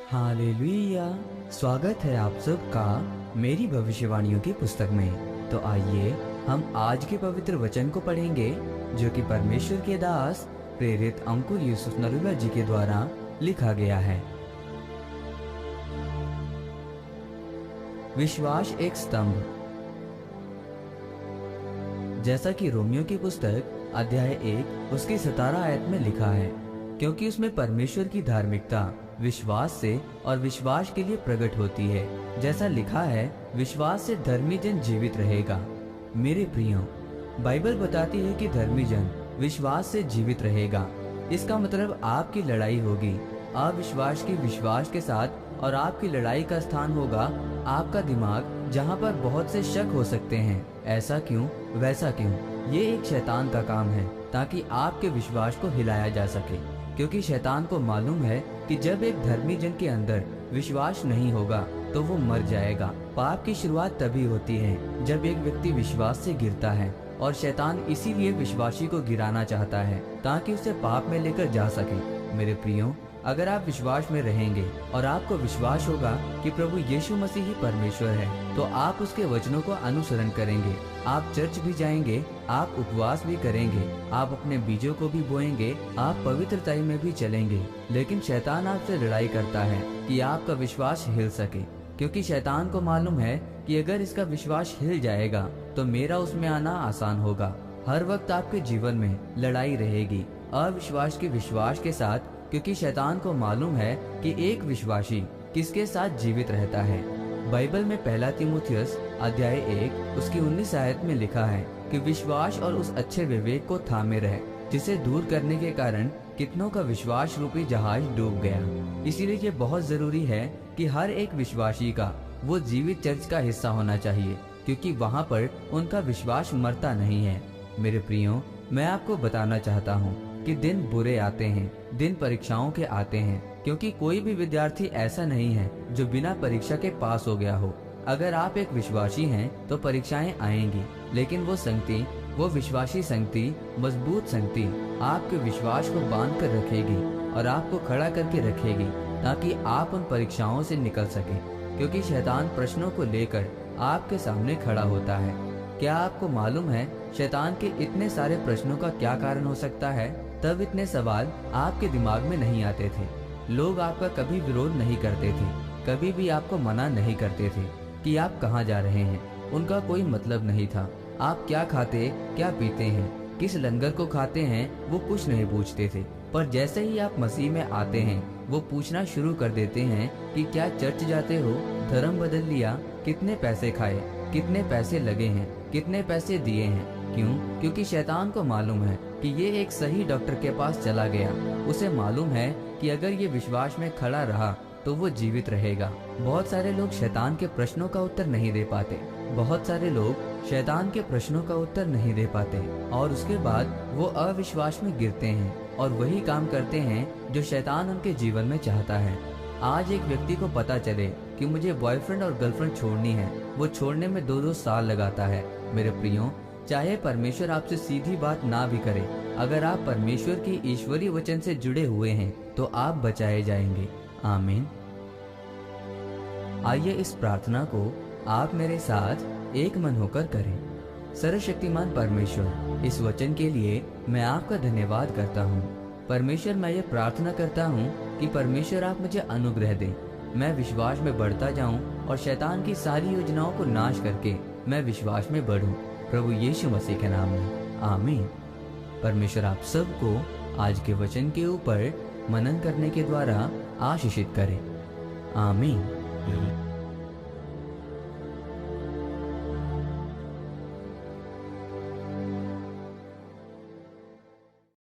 Hallelujah. स्वागत है आप सबका मेरी भविष्यवाणियों की पुस्तक में। तो आइए हम आज के पवित्र वचन को पढ़ेंगे जो कि परमेश्वर के दास प्रेरित अंकुर यूसुफ नरूला जी के द्वारा लिखा गया है। विश्वास एक स्तंभ। जैसा कि रोमियो की पुस्तक अध्याय 1 उसकी 17 आयत में लिखा है, क्योंकि उसमें परमेश्वर की धार्मिकता विश्वास से और विश्वास के लिए प्रकट होती है। जैसा लिखा है, विश्वास से धर्मी जन जीवित रहेगा। मेरे प्रियो, बाइबल बताती है कि धर्मी जन विश्वास से जीवित रहेगा। इसका मतलब आपकी लड़ाई होगी अविश्वास की विश्वास के साथ, और आपकी लड़ाई का स्थान होगा आपका दिमाग, जहाँ पर बहुत से शक हो सकते हैं। ऐसा क्यों, वैसा क्यों? ये एक शैतान का काम है ताकि आपके विश्वास को हिलाया जा सके, क्योंकि शैतान को मालूम है कि जब एक धर्मी जन के अंदर विश्वास नहीं होगा तो वो मर जाएगा। पाप की शुरुआत तभी होती है जब एक व्यक्ति विश्वास से गिरता है, और शैतान इसीलिए विश्वासी को गिराना चाहता है ताकि उसे पाप में लेकर जा सके। मेरे प्रियो, अगर आप विश्वास में रहेंगे और आपको विश्वास होगा कि प्रभु यीशु मसीह ही परमेश्वर है, तो आप उसके वचनों को अनुसरण करेंगे। आप चर्च भी जाएंगे, आप उपवास भी करेंगे, आप अपने बीजों को भी बोएंगे, आप पवित्रता में भी चलेंगे। लेकिन शैतान आपसे लड़ाई करता है कि आपका विश्वास हिल सके, क्योंकि शैतान को मालूम है कि अगर इसका विश्वास हिल जाएगा तो मेरा उसमें आना आसान होगा। हर वक्त आपके जीवन में लड़ाई रहेगी अविश्वास के विश्वास के साथ, क्योंकि शैतान को मालूम है कि एक विश्वासी किसके साथ जीवित रहता है। बाइबल में 1 तीमुथियुस अध्याय 1 उसकी 19 आयत में लिखा है कि विश्वास और उस अच्छे विवेक को थामे रहे, जिसे दूर करने के कारण कितनों का विश्वास रूपी जहाज डूब गया। इसीलिए ये बहुत जरूरी है कि हर एक विश्वासी का वो जीवित चर्च का हिस्सा होना चाहिए, क्योंकि वहाँ पर उनका विश्वास मरता नहीं है। मेरे प्रियो, मैं आपको बताना चाहता हूँ कि दिन बुरे आते हैं, दिन परीक्षाओं के आते हैं, क्योंकि कोई भी विद्यार्थी ऐसा नहीं है जो बिना परीक्षा के पास हो गया हो। अगर आप एक विश्वासी हैं तो परीक्षाएं आएंगी, लेकिन वो विश्वासी संगति, मजबूत संगति आपके विश्वास को बांध कर रखेगी और आपको खड़ा करके रखेगी ताकि आप उन परीक्षाओं से निकल सके, क्योंकि शैतान प्रश्नों को लेकर आपके सामने खड़ा होता है। क्या आपको मालूम है शैतान के इतने सारे प्रश्नों का क्या कारण हो सकता है? तब इतने सवाल आपके दिमाग में नहीं आते थे। लोग आपका कभी विरोध नहीं करते थे, कभी भी आपको मना नहीं करते थे कि आप कहाँ जा रहे हैं। उनका कोई मतलब नहीं था। आप क्या खाते, क्या पीते हैं, किस लंगर को खाते हैं, वो कुछ नहीं पूछते थे। पर जैसे ही आप मसीह में आते हैं, वो पूछना शुरू कर देते हैं कि क्या चर्च जाते हो, धर्म बदल लिया, कितने पैसे खाए, कितने पैसे लगे हैं, कितने पैसे दिए हैं। क्यों? क्योंकि शैतान को मालूम है कि ये एक सही डॉक्टर के पास चला गया। उसे मालूम है कि अगर ये विश्वास में खड़ा रहा तो वो जीवित रहेगा। बहुत सारे लोग शैतान के प्रश्नों का उत्तर नहीं दे पाते। बहुत सारे लोग शैतान के प्रश्नों का उत्तर नहीं दे पाते, और उसके बाद वो अविश्वास में गिरते हैं और वही काम करते हैं जो शैतान उनके जीवन में चाहता है। आज एक व्यक्ति को पता चले कि मुझे बॉयफ्रेंड और गर्लफ्रेंड छोड़नी है, वो छोड़ने में 2-2 साल लगाता है। मेरे प्रियो, चाहे परमेश्वर आपसे सीधी बात ना भी करे, अगर आप परमेश्वर की ईश्वरीय वचन से जुड़े हुए हैं तो आप बचाए जाएंगे। आमीन। आइए इस प्रार्थना को आप मेरे साथ एक मन होकर करें। सर्वशक्तिमान परमेश्वर, इस वचन के लिए मैं आपका धन्यवाद करता हूँ। परमेश्वर, मैं ये प्रार्थना करता हूँ कि परमेश्वर आप मुझे अनुग्रह दें, मैं विश्वास में बढ़ता जाऊं और शैतान की सारी योजनाओं को नाश करके मैं विश्वास में बढ़ूं। प्रभु यीशु मसीह के नाम में आमीन। परमेश्वर आप सबको आज के वचन के ऊपर मनन करने के द्वारा आशीषित करे। आमीन।